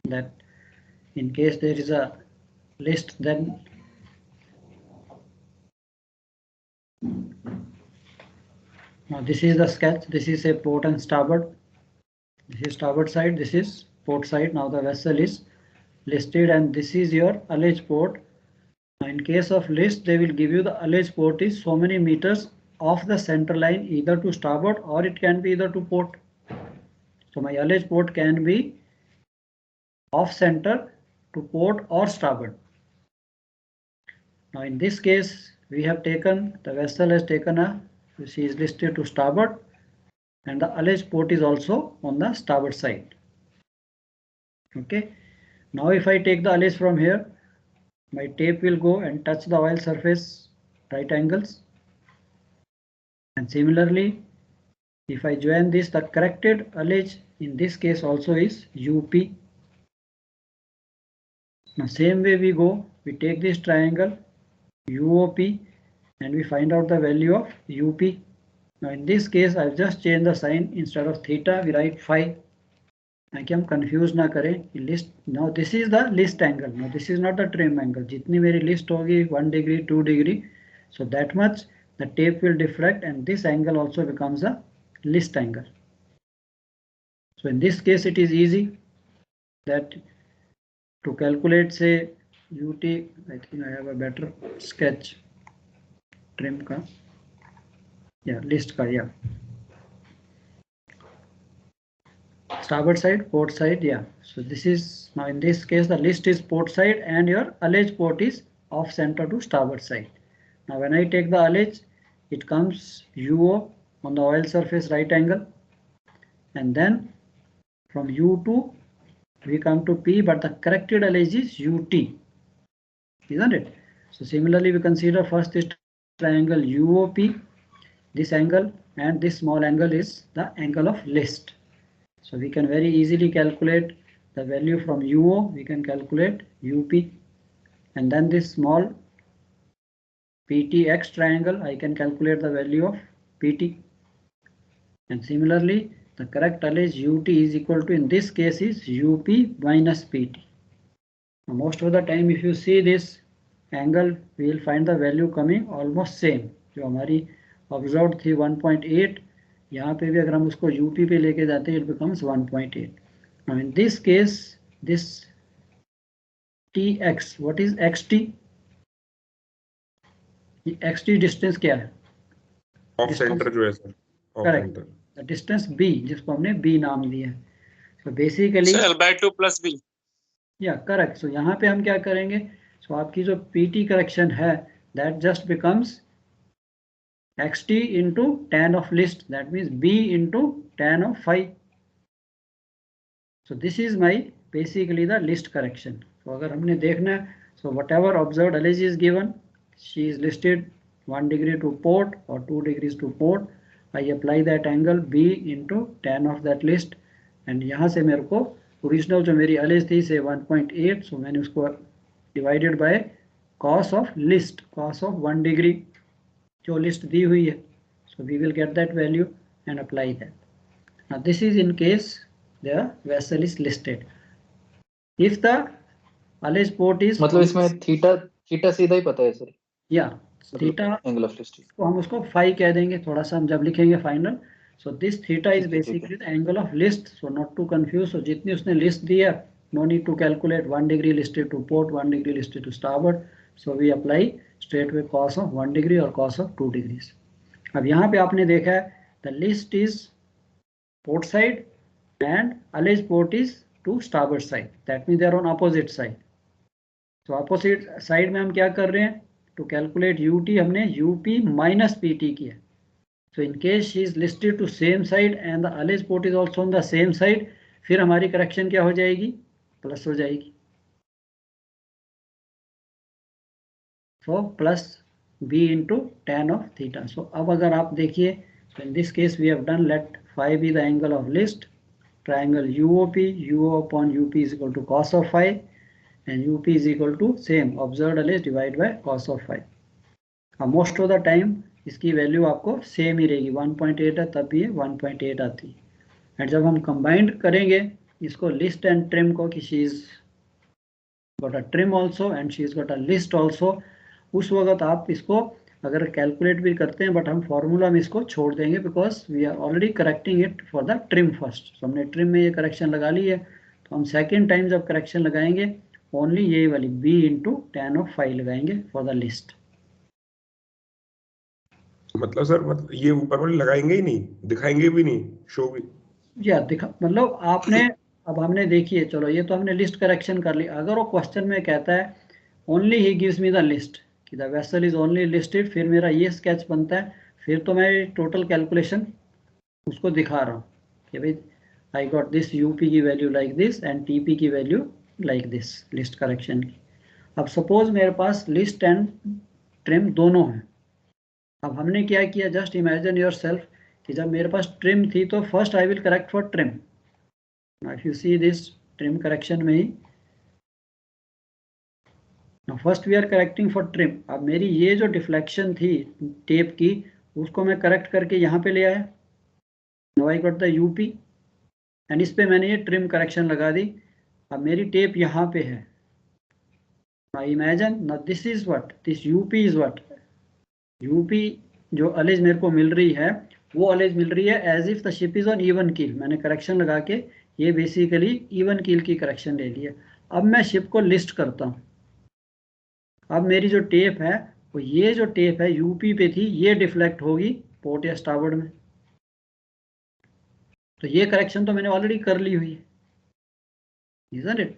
that in case there is a list, then now this is the sketch. This is a port and starboard. This is starboard side, this is port side. Now the vessel is listed and this is your allege port. Now in case of list, they will give you the allege port is so many meters off the center line, either to starboard or it can be either to port. So my allege port can be off center to port or starboard. Now in this case, we have taken, the vessel has taken she is listed to starboard and the allege port is also on the starboard side. Okay. Now if I take the allege from here, my tape will go and touch the oil surface right angles. And similarly, if I join this, the corrected allege in this case also is UP. Now same way we go, we take this triangle UOP and we find out the value of UP. Now in this case, I've just changed the sign. Instead of theta, we write phi. ताकि हम confuse ना करें list. Now this is the list angle. Now this is not the trim angle. जितनी मेरी list होगी 1 degree 2 degree, so that much the tape will deflect and this angle also becomes a list angle. So in this case it is easy that to calculate say UT. I think I have a better sketch trim ka, yeah, list ka, yeah, starboard side, port side, yeah. So this is, now in this case the list is port side and your allege port is off center to starboard side. Now when I take the allege, it comes UO on the oil surface right angle, and then from U2 we come to P, but the corrected allege is UT, isn't it? So similarly we consider first this triangle UOP, this angle, and this small angle is the angle of list. So we can very easily calculate the value from UO, we can calculate UP, and then this small PTX triangle, I can calculate the value of PT. And similarly, the correct allege UT is equal to, in this case, is UP minus PT. Now, most of the time, if you see this angle, we will find the value coming almost same. जो हमारी observed थी 1.8, यहाँ पे भी अगर हम उसको UP पे लेके जाते हैं, it becomes 1.8. Now in this case, this TX, what is XT? XT distance क्या है? Off center जो है sir. Correct. The distance B, जिसको हमने B नाम दिया है. So basically L/2 plus B. Yeah, correct. So यहाँ पे हम क्या करेंगे? So आपकी जो PT correction है, that just becomes XT into tan of list, that means B into tan of phi. So this is my basically the list correction. So अगर हमने देखना है, so whatever observed allege is given, she is listed 1 degree to port or 2 degrees to port. I apply that angle B into tan of that list, and यहाँ से मेरे को original जो मेरी allege थी से 1.8, so मैंने उसको divided by cos of list, cos of 1 degree जो लिस्ट दी हुई है. So we will get that value and apply that. Now this is in case the vessel is listed. If the allege port is, मतलब इसमें theta सीधा ही पता है sir. Yeah, theta angle of list. तो हम उसको phi कह देंगे थोड़ा सा हम जब लिखेंगे final. So this theta is basically the angle of list. So not to confuse. So जितनी उसने लिस्ट दी है, no need to calculate 1 degree listed to port, 1 degree listed to starboard. So we apply straight away cos of 1 degree or cos of 2 degrees. अब यहाँ पे आपने देखा है the list is port side and allege port is to starboard side. That means they are on opposite side. So opposite side में हम क्या कर रहे हैं? To calculate UT हमने UP minus PT किया. So in case she is listed to same side and the allege port is also on the same side, फिर हमारी correction क्या हो जाएगी? प्लस हो जाएगी. So plus B into tan of theta. So अब अगर आप देखिए, so in this case we have done, let phi be the angle of list, triangle UOP, UO upon UP is equal to cos of phi, and UP is equal to same observed allege divided by cos of phi. Most of the time इसकी value आपको same ही रहेगी. 1.8 है तब भी 1.8 आती है. And जब हम कंबाइंड करेंगे इसको लिस्ट एंड ट्रिम को कि she is got a trim also and she is got a list also, उस वक्त आप इसको अगर कैलकुलेट भी करते हैं, बट हम फॉर्मूला में इसको छोड़ देंगे because we are already correcting it for the trim first. तो हमने ट्रिम में ये करेक्शन लगा ली है, तो हम सेकेंड टाइम जब करेक्शन लगाएंगे ओनली ये वाली b इंटू tan ऑफ 5 लगाएंगे फॉर द लिस्ट। मतलब सर, मतलब ये ऊपर वाले लगाएंगे ही नहीं, दिखाएंगे भी नहीं, शो भी? या दिखा मतलब आपने, अब हमने देखिए, चलो ये तो हमने लिस्ट करेक्शन कर ली। अगर वो क्वेश्चन में कहता है ओनली ही गिव्स मी द लिस्ट कि the vessel is only listed, फिर मेरा ये स्केच बनता है, फिर तो मैं टोटल कैलकुलेशन उसको दिखा रहा हूँ कि भाई आई गॉट दिस यूपी की value like this and TP की value like this, list correction की। अब सपोज मेरे पास लिस्ट एंड ट्रिम दोनों हैं। अब हमने क्या किया, जस्ट इमेजिन योर सेल्फ कि जब मेरे पास ट्रिम थी तो first I will correct for trim. If you see this trim correction में ही, first we are correcting for trim. अब मेरी ये जो डिफ्लेक्शन थी टेप की, उसको मैं करेक्ट करके यहाँ पे ले आया, now I got the UP and इस पे मैंने ये ट्रिम करेक्शन लगा दी। अब मेरी टेप यहाँ पे है, now imagine, now this is what, this UP is what, UP जो अलेज मेरे को मिल रही है वो अलेज मिल रही है as if the ship is on even keel. मैंने करेक्शन लगा के ये बेसिकली इवन कील की करेक्शन ले ली है। अब मैं शिप को लिस्ट करता हूँ। अब मेरी जो टेप है वो, ये जो टेप है यूपी पे थी, ये डिफ्लेक्ट होगी पोर्ट या स्टारबोर्ड में। तो ये करेक्शन तो मैंने ऑलरेडी कर ली हुई है, isn't it?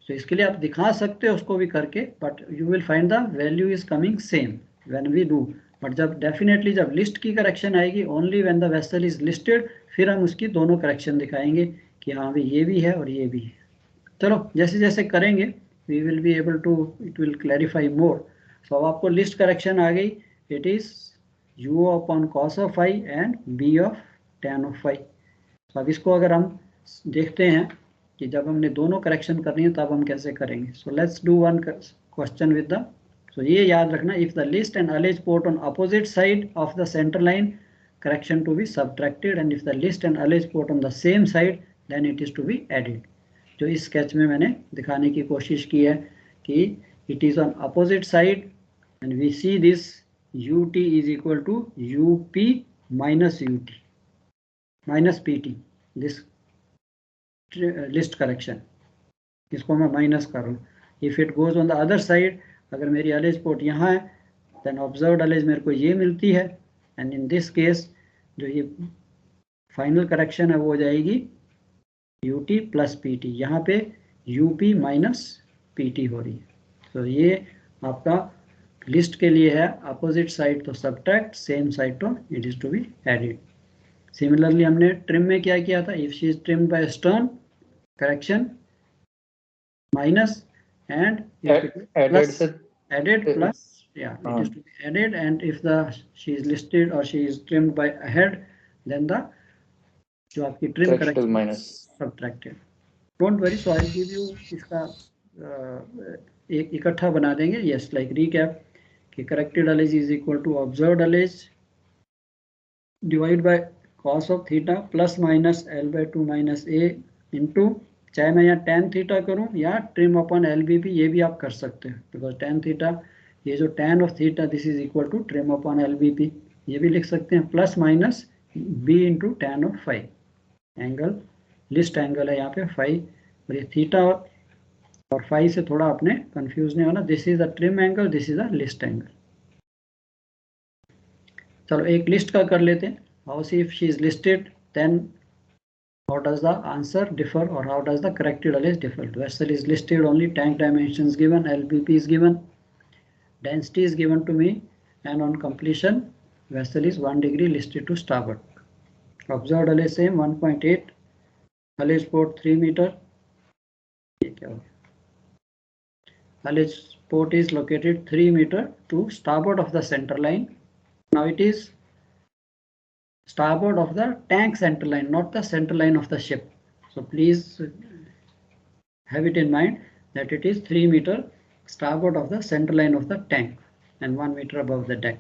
तो इसके लिए आप दिखा सकते हो उसको भी करके, but you will find the value is coming same when we do. But जब डेफिनेटली जब लिस्ट की करेक्शन आएगी, only when the vessel is listed, फिर हम उसकी दोनों करेक्शन दिखाएंगे कि हाँ भाई ये भी है और ये भी है। चलो जैसे जैसे करेंगे we will be able to, it will clarify more. So अब आपको लिस्ट करेक्शन आ गई, it is u upon cos of phi and b of tan of phi. तो अब इसको अगर हम देखते हैं कि जब हमने दोनों करेक्शन करनी है तब हम कैसे करेंगे। So let's do one question with the, so ये याद रखना, if the list and ullage port on opposite side of the centre line, correction to be subtracted, and if the list and ullage port on the same side then it is to be added. जो इस sketch में मैंने दिखाने की कोशिश की है कि it is on opposite side and we see this ut is equal to up minus ut minus pt, this list correction, इसको मैं माइनस कर रहा हूँ। If it goes on the other side, अगर मेरी अलेज पोर्ट यहाँ है then observed allege मेरे को ये मिलती है, एंड इन दिस केस जो ये फाइनल करेक्शन है वो हो जाएगी ut प्लस pt, यहाँ पे up माइनस pt हो रही है। तो ये आपका लिस्ट के लिए है, अपोजिट साइड तो सबट्रैक्ट, सेम साइड तो it is to be added. Similarly हमने ट्रिम में क्या किया था, if she is trimmed by stern, correction minus, and if it is added plus, से added plus, yeah, it is to be added, and if the she is listed or she is trimmed by ahead, then the जो आपकी trim corrected correction minus. Subtracted. Don't worry, so I give you इसका एक इकट्ठा बना देंगे। Yes, like recap कि corrected ullage is equal to observed ullage divide by cos of theta plus minus l by 2 minus a into, चाहे मैं यहाँ tan theta करूँ या ट्रिम अपॉन LBP, ये भी आप कर सकते हैं बिकॉज tan थीटा, ये जो tan of theta this is equal to trim upon LBP, ये भी लिख सकते हैं, plus minus b into tan of phi, angle list angle है यहाँ पे फाई, और ये थीटा और फाई से थोड़ा आपने कंफ्यूज नहीं होना, this is a trim angle, this is a list angle. चलो एक लिस्ट का कर लेते हैं, how see if she is listed then how does the answer differ or how does the corrected allele differ. Vessel is listed, only tank dimensions given, LBP is given, density is given to me, and on completion vessel is 1 degree listed to starboard. Observed allele same 1.8, allele port 3 meter, ये क्या हो गया, allele port is located 3 meter to starboard of the center line. Now it is starboard of the tank center line, not the center line of the ship. So please have it in mind that it is 3 meter starboard of the center line of the tank and 1 meter above the deck.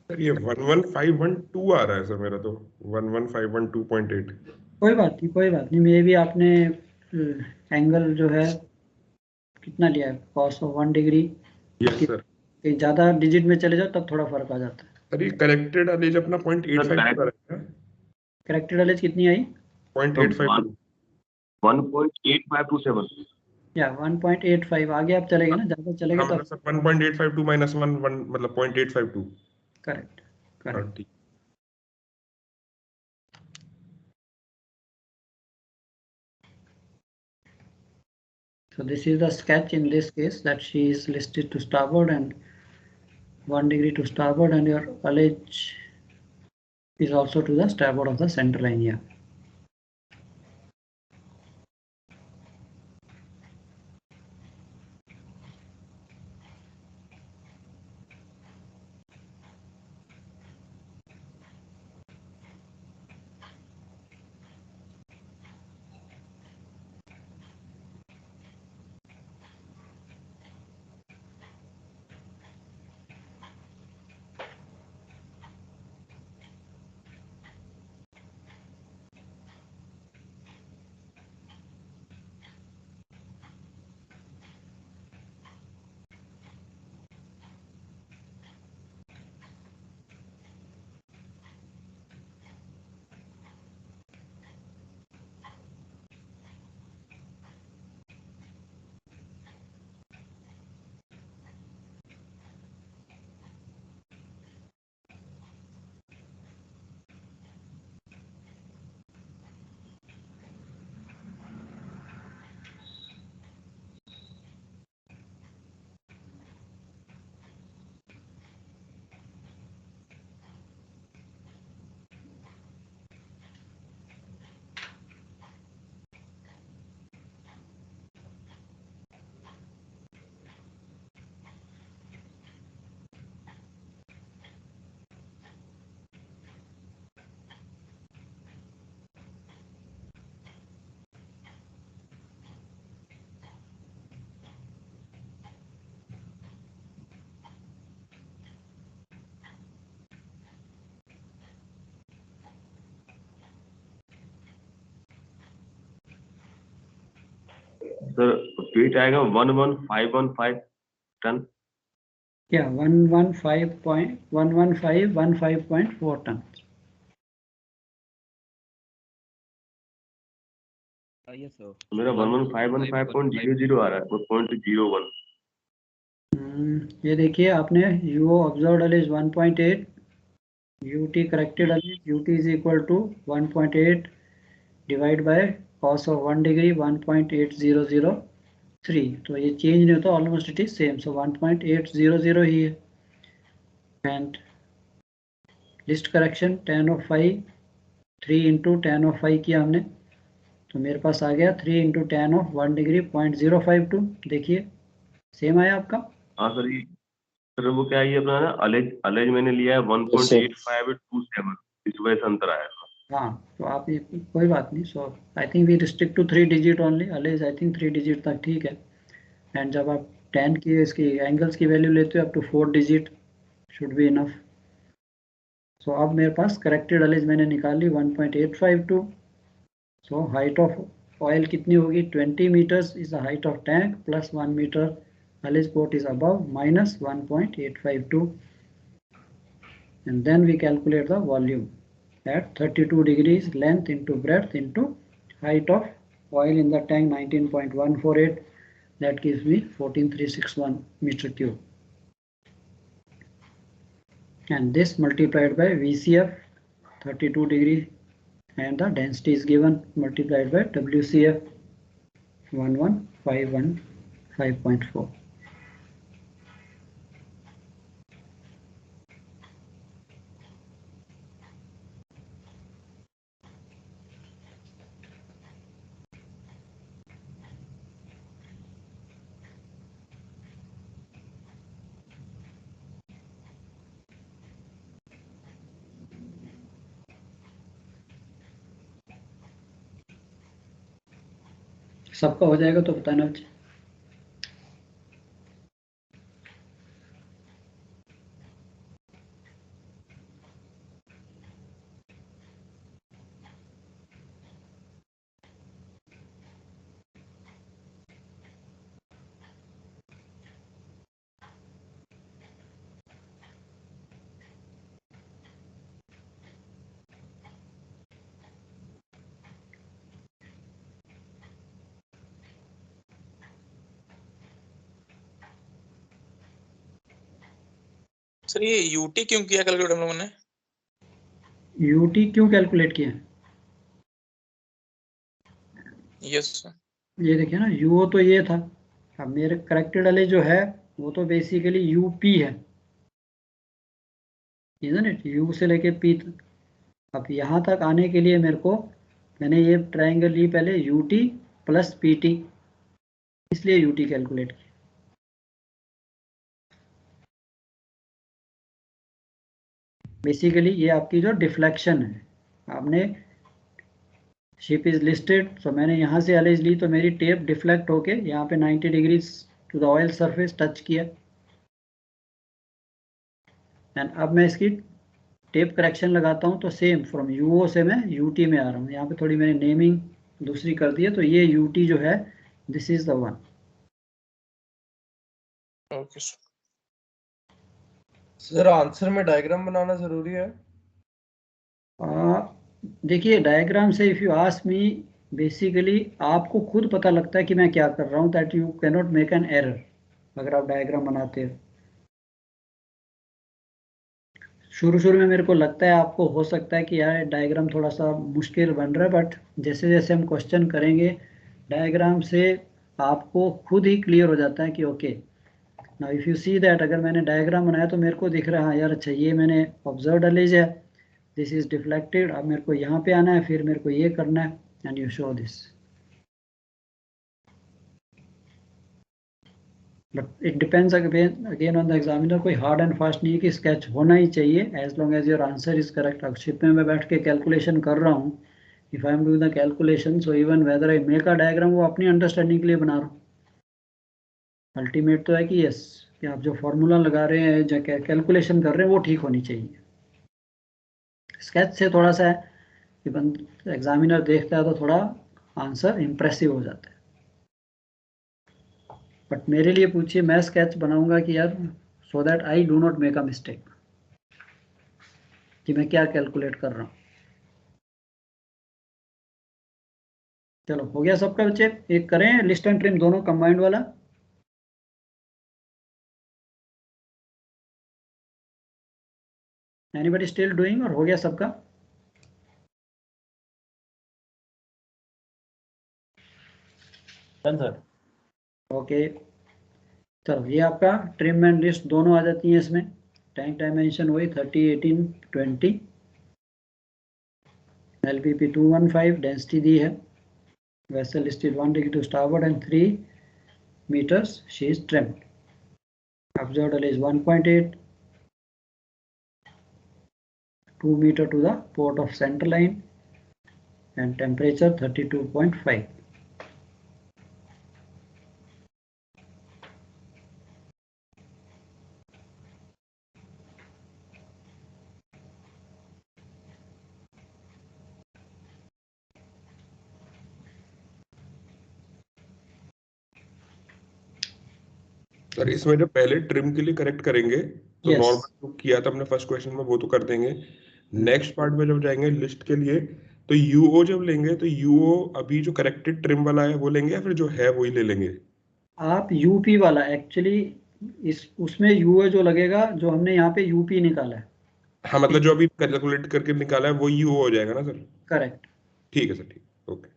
Sir ये 11512 आ रहा है sir मेरा तो 11512.8। कोई बात नहीं, मे भी आपने एंगल जो है कितना लिया है, cos of 1 degree. Yes sir. कहीं ज़्यादा डिजिट में चले जाओ तब थोड़ा फर्क आ जाता है। सर ये करेक्टेड एज अपना 0.85 आ रहा है। करेक्टेड एज कितनी आई? 0.852। 1.8527। या 1.85 आगे आप चलेंगे ना, ज़्यादा चलेंगे हाँ तो मतलब सर 1.852 माइनस 1 मतलब 0.852। करेक्ट हाँ करेक्ट। ठीक। So this is the sketch in this case, that she is listed to starboard and 1 degree to starboard, and your ullage is also to the starboard of the center line here. Sir wait आएगा 11515 ton. Yeah, 115.4 tons. Yes, sir. मेरा 11515.00 आ रहा है, 0.01। ये देखिए आपने UO observed is 1.8, UT corrected UT is equal to 1.8 divided by cos of 1 degree 1.8003, तो ये change नहीं होता, ऑलमोस्ट इट इज सेम, सो 1.800 ही है। And list correction tan of phi 3 into tan of phi किया हमने, तो मेरे पास आ गया 3 इंटू tan of 1 डिग्री 0.052। देखिए सेम आया आपका। हाँ सर, ये सर वो क्या है, ये अपना ना अलेज अलेज मैंने लिया है 1.8527, इस वजह से अंतर आया। हाँ तो आप ये कोई बात नहीं, so I think we restrict to 3 digit only, ullage I think 3 digit तक ठीक है। एंड जब आप tan की इसकी एंगल्स की वैल्यू लेते हो up to 4 digit should be enough. So अब मेरे पास करेक्टेड अलेज मैंने निकाली 1.852। सो हाइट ऑफ ऑयल कितनी होगी, 20 meters is the height of tank plus 1 meter ullage port is above minus 1.852, and then we calculate the volume at 32 degrees length into breadth into height of oil in the tank 19.148, that gives me 14361 meter cube, and this multiplied by VCF 32 degree, and the density is given multiplied by WCF 11515.4. सबका हो जाएगा तो बताना। Sir ये UT क्यों किया calculate हम लोगों ने? यूटी क्यों कैलकुलेट किया? Yes sir. ये देखिए ना, यूओ तो ये था, अब मेरे करेक्टेड वाले जो है वो तो बेसिकली यूपी है, इजंट इट, यू से लेके पी तक। अब यहाँ तक आने के लिए मेरे को, मैंने ये ट्रायंगल ली पहले यूटी प्लस पीटी, इसलिए यूटी कैलकुलेट की। बेसिकली ये आपकी जो डिफ्लेक्शन है, आपने शिप इज लिस्टेड, सो मैंने यहाँ से एलेज ली तो मेरी टेप डिफ्लेक्ट होके यहाँ पे 90 degrees to the oil surface touch किया, एंड अब मैं इसकी टेप करेक्शन लगाता हूँ तो सेम फ्रॉम यूओ से मैं यूटी में आ रहा हूँ। यहाँ पे थोड़ी मैंने नेमिंग दूसरी कर दी है, तो ये यूटी जो है this is the one. Okay sir. Sir answer में डायग्राम बनाना जरूरी है? देखिए डायग्राम से if you ask me, basically आपको खुद पता लगता है कि मैं क्या कर रहा हूँ, that you can not make an error अगर आप डायग्राम बनाते हो। शुरू शुरू में मेरे को लगता है आपको हो सकता है कि यार डायग्राम थोड़ा सा मुश्किल बन रहा है, बट जैसे जैसे हम क्वेश्चन करेंगे डायग्राम से आपको खुद ही क्लियर हो जाता है कि okay now if you see that, अगर मैंने डायग्राम बनाया तो मेरे को दिख रहा है यार अच्छा ये मैंने ऑब्जर्व्ड एलिज है, दिस इज डिफ्लेक्टेड, अब मेरे को यहाँ पे आना है, फिर मेरे को ये करना है, and you show this. But it depends again on the examiner, कोई हार्ड एंड फास्ट नहीं है कि स्केच होना ही चाहिए as long as your answer is correct. अब शिप में मैं बैठ के कैलकुलेशन कर रहा हूँ, if I am doing the calculation, so even whether I make a diagram, वो अपनी अंडरस्टैंडिंग के लिए बना रहा हूँ। अल्टीमेट तो है कि यस, कि आप जो फॉर्मूला लगा रहे हैं, जो कैलकुलेशन कर रहे हैं वो ठीक होनी चाहिए। स्केच से थोड़ा सा है कि एग्जामिनर देखता है तो थोड़ा आंसर इम्प्रेसिव हो जाता है, बट मेरे लिए पूछिए, मैं स्केच बनाऊंगा कि यार so that I do not make a mistake कि मैं क्या कैलकुलेट कर रहा हूँ। चलो हो गया सबका बच्चे, एक करें लिस्ट एंड ट्रिम दोनों कंबाइंड वाला। एनीबॉडी स्टिल डूइंग, और हो गया सबका? सर ओके चलो, ये आपका ट्रिम एंड लिस्ट दोनों आ जाती हैं इसमें। टैंक डायमेंशन वही 30, 18, 20, LPP 215, डेंसिटी दी है, vessel listed 1 degree to starboard and 3 meters she is trimmed, observed is 1.8, 2 meter to the port of center line, and temperature 32.5. Sir इसमें जब पहले ट्रिम के लिए करेक्ट करेंगे तो Yes. नॉर्मल जो किया था हमने फर्स्ट क्वेश्चन में वो तो कर देंगे। नेक्स्ट पार्ट में जब जाएंगे लिस्ट के लिए, तो यूओ जब लेंगे तो यूओ अभी जो करेक्टेड ट्रिम वाला है वो लेंगे या फिर जो है वही ले लेंगे? आप यूपी वाला एक्चुअली, इस उसमें यूए जो लगेगा, जो हमने यहाँ पे यूपी निकाला है। हाँ मतलब जो अभी कैलकुलेट करके निकाला है वो यूओ हो जाएगा ना सर? करेक्ट। ठीक है सर, ठीक, ओके।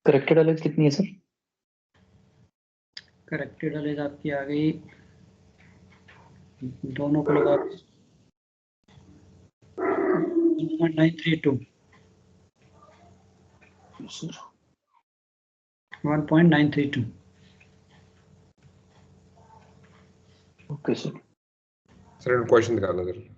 करेक्टेड एलेज कितनी है सर? करेक्टेड एलेज आपकी आ गई, दोनों को लगा 1.932 1.932। Okay sir. सर क्वेश्चन दिखाना सर।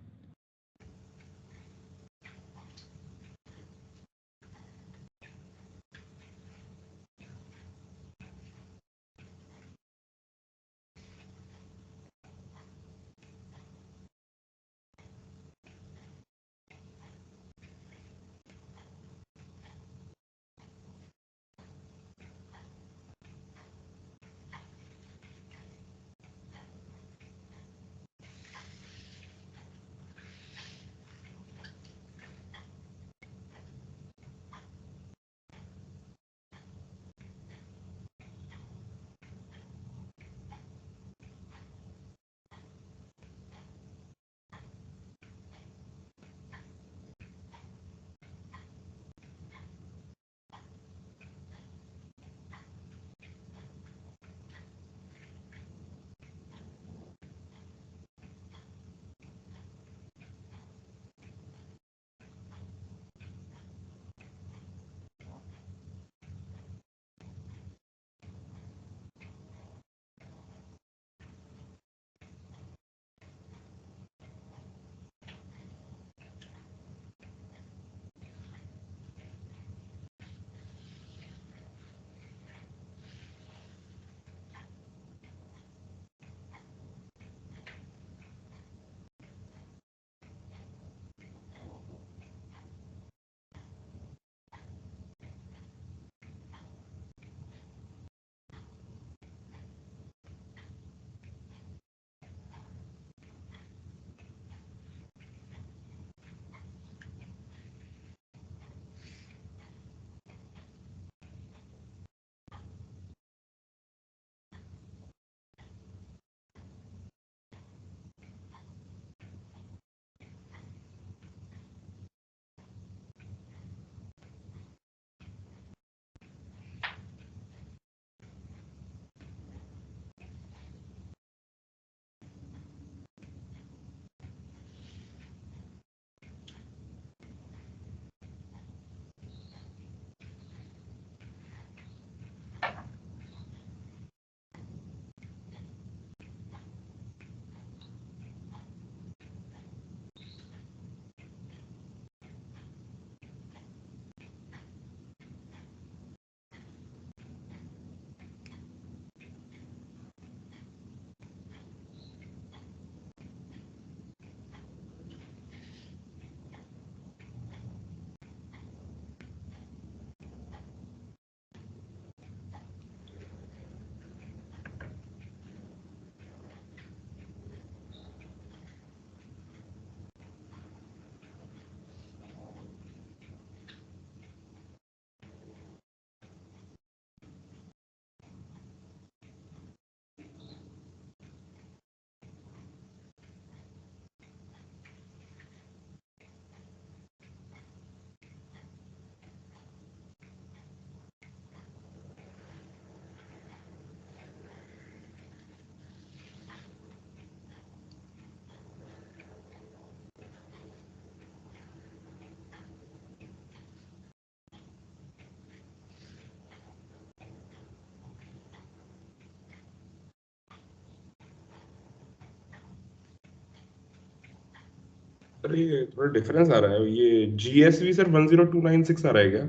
सर ये थोड़ा डिफरेंस आ रहा है, ये जीएसवी सर 10296 आ रहा है क्या,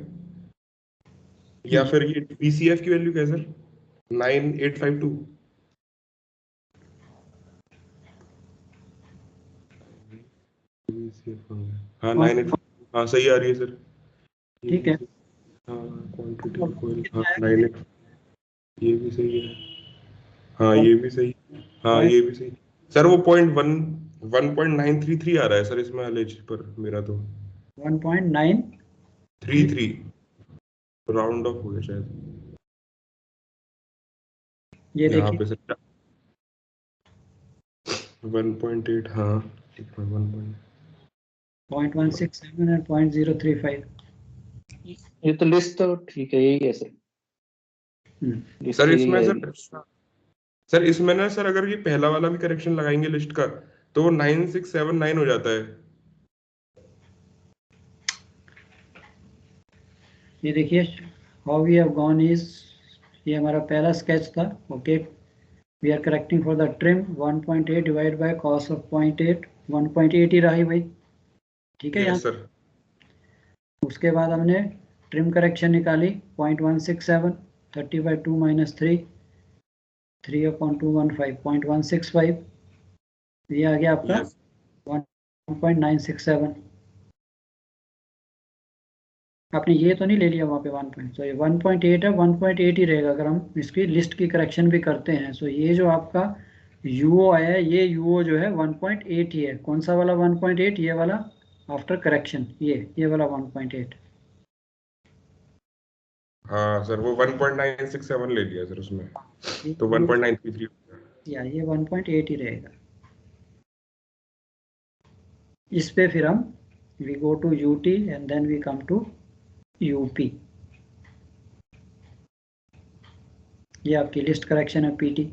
या फिर ये बीसीएफ की वैल्यू क्या है सर 9852? हाँ 98, हाँ सही आ रही है सर। ठीक है। हाँ क्वांटिटी कोई, हाँ 98, ये भी सही है, हाँ ये भी सही, हाँ ये भी सही सर। वो 0.1 1.933 आ रहा है सर इसमें एलएच पर मेरा तो 1.9 33 राउंड ऑफ हो गया शायद ये यहाँ देखिए पे सर 1.8 हाँ ठीक है 0.167 और 0.035। ये तो लिस्ट तो ठीक है, यही है सर। लिस्ट सर तो यही इसमें आएगी। सर इसमें ना सर अगर ये पहला वाला भी करेक्शन लगाएंगे लिस्ट का तो वो 9679 हो जाता है। ये देखिए how we have gone is, ये हमारा पहला स्केच था। Okay, we are correcting for the trim 1.8 divide by cos of 0.8, 1.8 ही रहा ही भाई, ठीक है। यहाँ यस सर उसके बाद हमने ट्रिम करेक्शन निकाली 0.167, 30/2 - 3, 3/215, 0.165, ये आ गया आपका यस 1.967। आपने ये तो नहीं ले लिया वहाँ पे 1.8 है, 1.8 ही रहेगा अगर हम इसकी लिस्ट की करेक्शन भी करते हैं। सो ये जो आपका यूओ आया है, ये यूओ जो है 1.8 ही है। कौन सा वाला 1.8? ये वाला आफ्टर करेक्शन, ये वाला 1.8। हाँ सर वो 1.967 ले लिया सर उसमें ये तो 1.933 ये 1.8 ही रहेगा। इस पे फिर हम we go to UT and then we come to UP. ये आपकी लिस्ट करेक्शन है पीटी।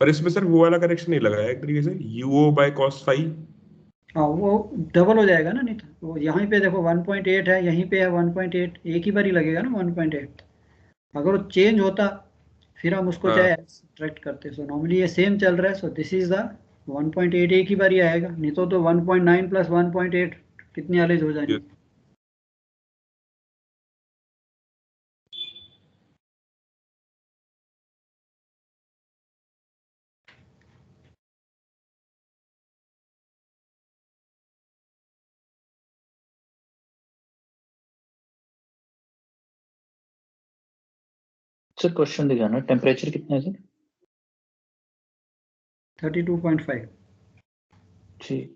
पर इसमें सर वो वाला करेक्शन नहीं लगाया एक तरीके से यूओ बाय कॉस फाई। हाँ वो डबल हो जाएगा ना, नहीं तो वो यहीं पे देखो 1.8 है, यहीं पे है 1.8, एक ही बार ही लगेगा ना 1.8। अगर वो चेंज होता फिर हम उसको हाँ चाहे सब्ट्रैक्ट करते। सो नॉर्मली ये सेम चल रहा है, सो दिस इज द 1.8 एक ही बार ही आएगा, नहीं तो 1.9 + 1.8 कितनी एवरेज हो जाएंगे। यस सर क्वेश्चन दिखाना, टेम्परेचर कितना है सर? 32.5। ठीक।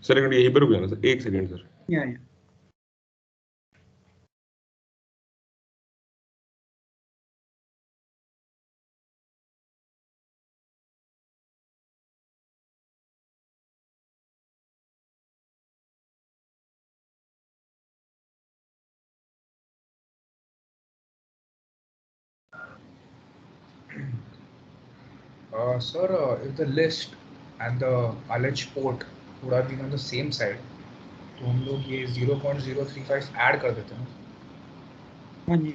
सर एक मिनट यहीं पर रुक जाना सर एक सेकेंड सर। या Sir, if the list and the alleged port would have been on the same side, तो हम लोग ये 0.035 ऐड कर देते हैं। हाँ जी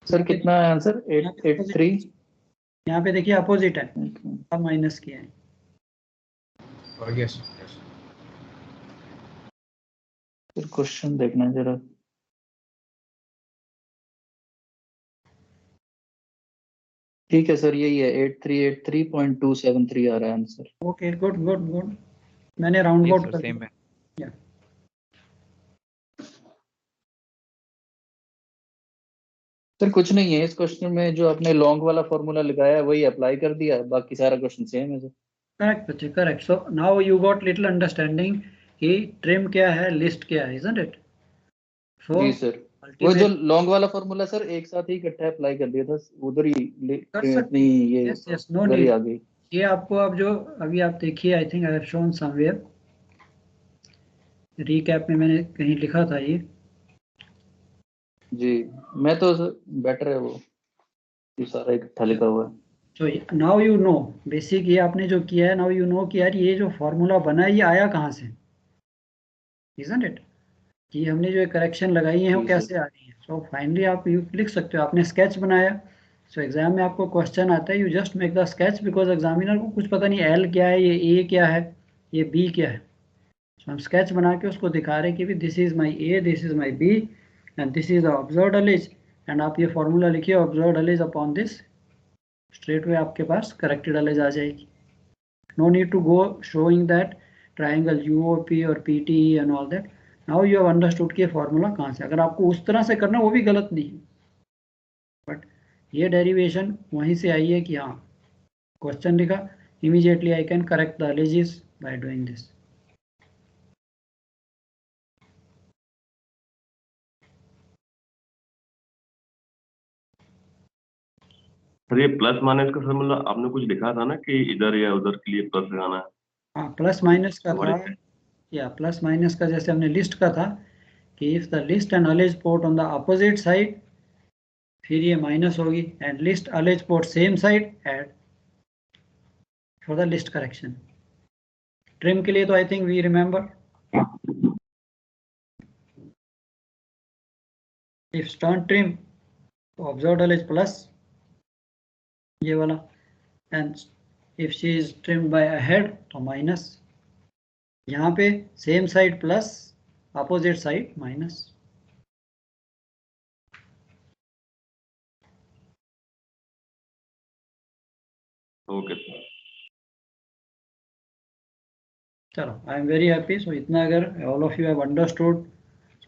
सर कितना है आंसर? 883। यहाँ पे देखिए अपोजिट है, अब माइनस किया है। यस सर क्वेश्चन देखना है जरा। ठीक है सर, यही है 8383.273 आ रहा है answer. Okay good good good, मैंने राउंड Yes, आउट sir, कर same दिया। है। या सर कुछ नहीं है इस क्वेश्चन में, जो आपने लॉन्ग वाला फॉर्मूला लगाया है वही अप्लाई कर दिया, बाकी सारा क्वेश्चन सेम है सर। करेक्ट बच्चे, correct. So now you got little understanding कि ट्रिम क्या है, लिस्ट क्या है, isn't it? So ji sir, वो जो ultimate लॉन्ग वाला फॉर्मूला सर एक साथ ही इकट्ठा अप्लाई कर दिया था, उधर ही कर अपनी सकते. ये यस यस, नो उधर ही नीड. आ गई। ये आपको अब जो अभी आप देखिए, I think I have shown somewhere, recap में मैंने कहीं लिखा था ये. जी, मैं तो बेटर है वो, ये सारा इकट्ठा लिखा हुआ है। So now you know basic, ये आपने जो किया है, नाउ यू नो कि यार ये जो फॉर्मूला बना है ये आया कहाँ से, isn't it? कि हमने जो करेक्शन लगाई है वो जी सर। कैसे आ रही है. सो फाइनली आप यू लिख सकते हो, आपने स्केच बनाया. सो एग्जाम में आपको क्वेश्चन आता है, you just make the sketch, because examiner को कुछ पता नहीं एल क्या है, ये ए क्या है, ये बी क्या है. सो हम स्केच बना के उसको दिखा रहे हैं कि भी this is my A, this is my B, and this is the observed ullage. And आप ये फॉर्मूला लिखिए, observed ullage upon this, straightaway आपके पास करेक्टेड एलिज आ जाएगी. No need to go showing that triangle UOP or PTE and all that. Now you have understood कि formula कहाँ से, अगर आपको उस तरह से करना वो भी गलत नहीं है, बट ये डेरिवेशन वहीं से आई है कि हाँ क्वेश्चन लिखा, immediately I can correct the alleges by doing this. Sir ये प्लस माइनस का फॉर्मूला आपने कुछ लिखा था ना कि इधर या उधर के लिए प्लस लगाना है? हाँ प्लस माइनस का था, हमारे या प्लस माइनस का जैसे हमने लिस्ट का था कि if the list and ullage port on the opposite side, फिर ये माइनस होगी, and list ullage port same side add for the list correction. Trim के लिए तो I think we remember, if stern trim तो observed is plus ये वाला, and if she is trimmed by a head तो minus. यहाँ पे same side plus, opposite side minus. Okay sir. चलो, I am very happy. So इतना अगर all of you have understood,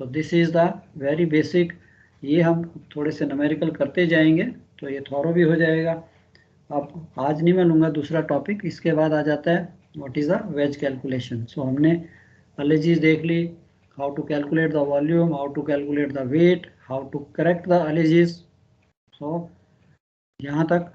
so this is the very basic. ये हम थोड़े से न्यूमेरिकल करते जाएंगे तो ये थोड़ा भी हो जाएगा. अब आज नहीं मैं लूँगा दूसरा टॉपिक, इसके बाद आ जाता है what is the wedge calculation. So हमने एलजीज देख ली, how to calculate the volume, how to calculate the weight, how to correct the ullages. So यहाँ तक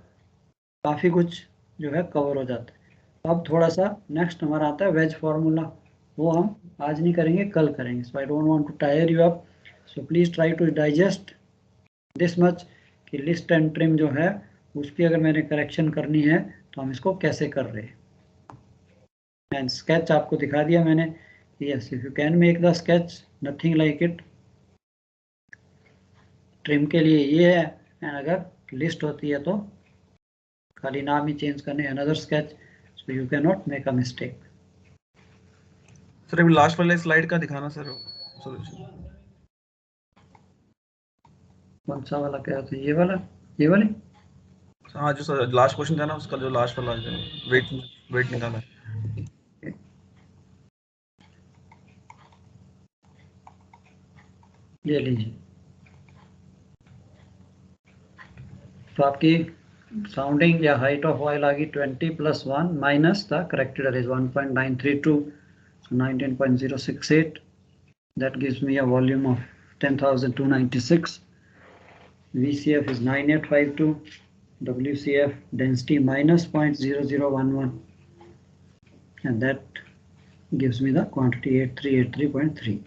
काफ़ी कुछ जो है कवर हो जाता है. अब थोड़ा सा नेक्स्ट हमारा आता है वेज फार्मूला, वो हम आज नहीं करेंगे, कल करेंगे. So I don't want to tire you up, so please try to digest this much कि लिस्ट एंड ट्रिम जो है उसकी अगर मैंने करेक्शन करनी है तो हम इसको कैसे कर रहे हैं. एंड स्केच आपको दिखा दिया मैंने, yes if you can make the sketch, nothing like it. Trim के लिए ये है, एंड अगर लिस्ट होती है तो खाली नाम ही चेंज करने, another sketch, so you can not make a mistake. Sir अभी लास्ट वाले स्लाइड का दिखाना सर सॉल्यूशन। कौन सा वाला क्या था, ये वाला, ये वाले? हाँ जो सर लास्ट क्वेश्चन था ना उसका, जो लास्ट वाला वेट वेट निकाला है। ये लीजिए. तो आपकी साउंडिंग या हाइट ऑफ ऑयल आ गई 20 + 1 minus the corrected air is 1.932, so 19.068. That gives me a volume of 10,296. VCF is 9852. WCF density minus 0.0011, and that gives me the quantity 8383.3.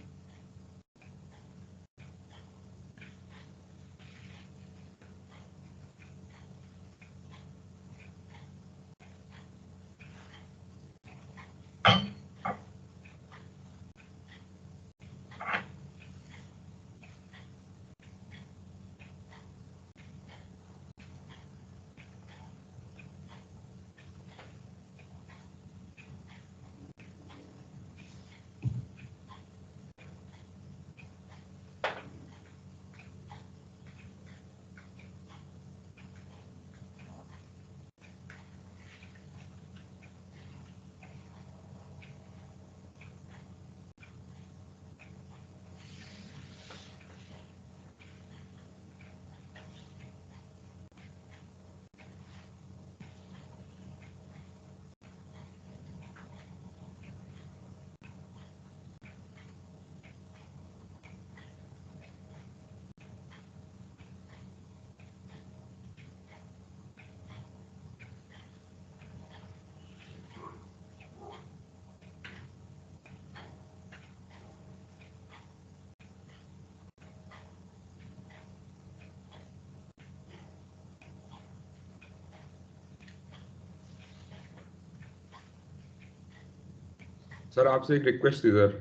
Sir आपसे एक रिक्वेस्ट थी सर।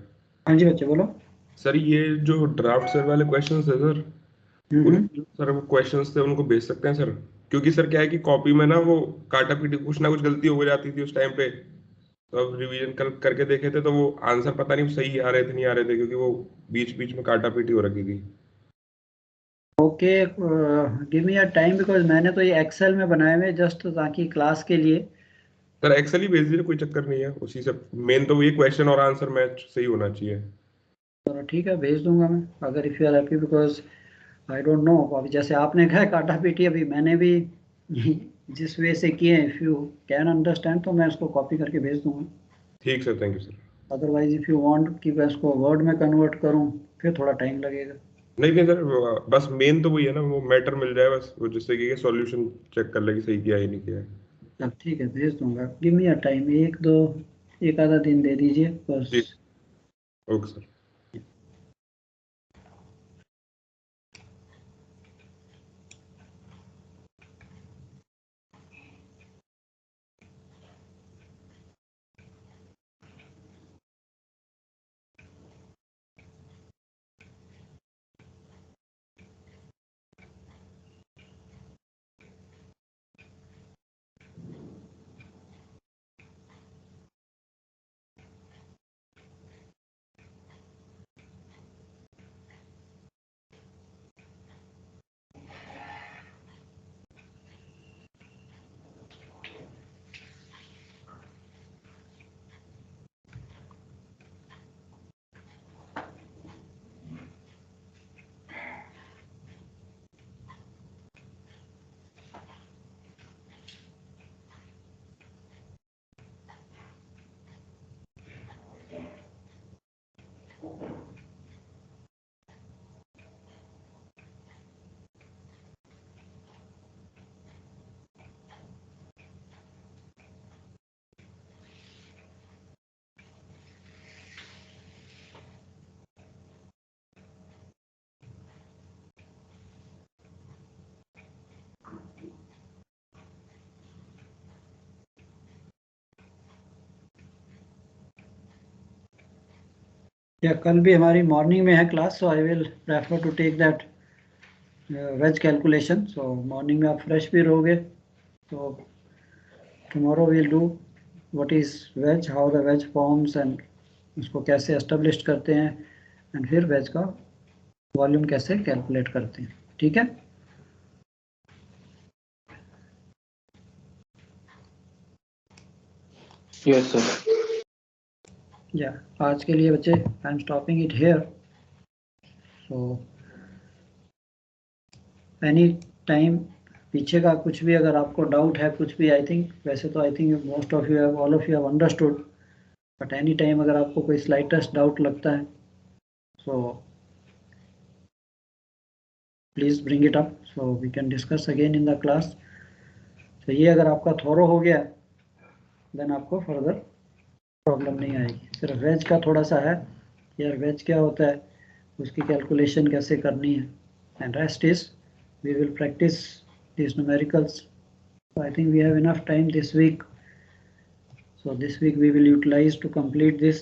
हाँ जी बच्चे बोलो। सर ये जो ड्राफ्ट सर वाले क्वेश्चंस है सर, हम्म। सर वो क्वेश्चंस थे उनको भेज सकते हैं सर? क्योंकि सर क्या है कि कॉपी में ना वो काटा पीटी कुछ ना कुछ गलती हो जाती थी उस टाइम पे, तो अब रिवीजन करके देखे थे तो वो आंसर पता नहीं सही आ रहे थे नहीं आ रहे थे, क्योंकि वो बीच बीच में काटा पीटी हो रखी थी। Okay, give me a time because मैंने तो ये एक्सेल में बनाए हुए जस्ट ताकि क्लास के लिए। सर एक्सेल ही भेज दीजिए, कोई चक्कर नहीं है, उसी से मेन तो ये क्वेश्चन और आंसर मैच सही होना चाहिए। चलो ठीक है, भेज दूंगा मैं, अगर if you are happy, because I don't know, अभी जैसे आपने कहा काटा पीटी, अभी मैंने भी जिस वे से किए, इफ़ यू कैन अंडरस्टैंड तो मैं उसको कॉपी करके भेज दूंगा। ठीक sir, thank you sir. Otherwise if you want कि मैं उसको वर्ड में कन्वर्ट करूं फिर थोड़ा टाइम लगेगा। नहीं नहीं सर, बस मेन तो वही है ना, वो मैटर मिल जाए बस, वो जिससे कि सॉल्यूशन चेक कर ले कि सही किया है नहीं किया है। चल ठीक है, भेज दूंगा, गिव मी अ टाइम, एक आधा दिन दे दीजिए बस। जी, ओके सर। या कल भी हमारी मॉर्निंग में है class, so I will prefer to take that wage calculation, so morning में आप फ्रेश भी रहोगे, तो tomorrow will do what is wage, how the wage forms, and उसको कैसे एस्टेब्लिश करते हैं, एंड फिर वेज का वॉल्यूम कैसे कैलकुलेट करते हैं, ठीक है। Yes sir. या आज के लिए बच्चे I am stopping it here, so any time पीछे का कुछ भी अगर आपको डाउट है कुछ भी, आई थिंक वैसे तो I think most of you have, all of you have understood, but any time अगर आपको कोई स्लाइटेस्ट डाउट लगता है so please bring it up so we can discuss again in the class. तो ये अगर आपका थोरो हो गया देन आपको फर्दर प्रॉब्लम नहीं आएगी। सिर्फ वेज का थोड़ा सा है, यार वेज क्या होता है, उसकी कैलकुलेशन कैसे करनी है, and rest is we will practice these numericals. So I think we have enough time this week, so this week we will utilize to complete this,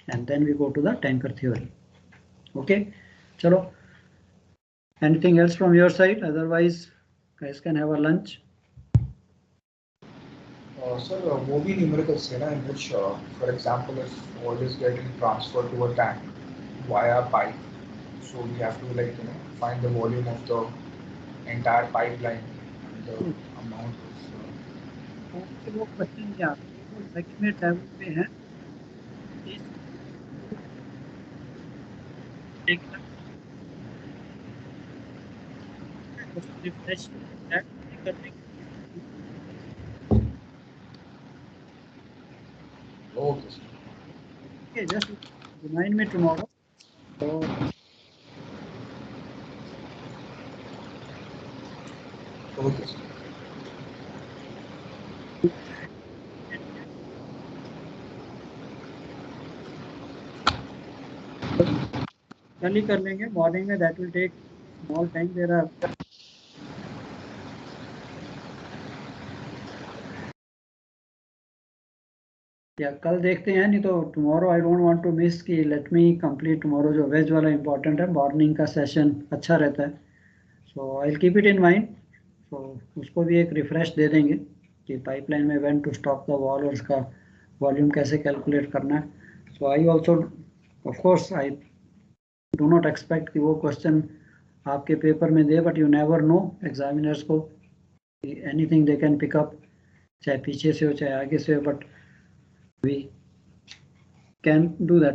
and then we go to the tanker theory. Okay, chalo, anything else from your side, otherwise guys can have a lunch. Sir, वो भी numericals थे ना, in which, for example, if oil is getting transferred to a tank via pipe, so we have to, like, find the volume of the entire pipeline and the amount of. वो question नहीं आ रहे, वो next में level पे है, इस एक refresh करने Okay, sir. के जस्ट रिमाइंड मी टुमारो, तो Okay, sir. कल ही कर लेंगे मॉर्निंग में, that will take small time, there are या कल देखते हैं, नहीं तो tomorrow I don't want to miss कि लेट मी कंप्लीट टुमारो जो वेज वाला इंपॉर्टेंट है, मॉर्निंग का सेशन अच्छा रहता है, so I will keep it in mind. तो उसको भी एक रिफ्रेश दे देंगे कि पाइपलाइन में when to stop the valve और उसका वॉल्यूम कैसे कैलकुलेट करना है। So I also of course I do not expect कि वो क्वेश्चन आपके पेपर में दे, but you never know examiners को anything they can pick up, चाहे पीछे से हो चाहे आगे से हो, but we can do that.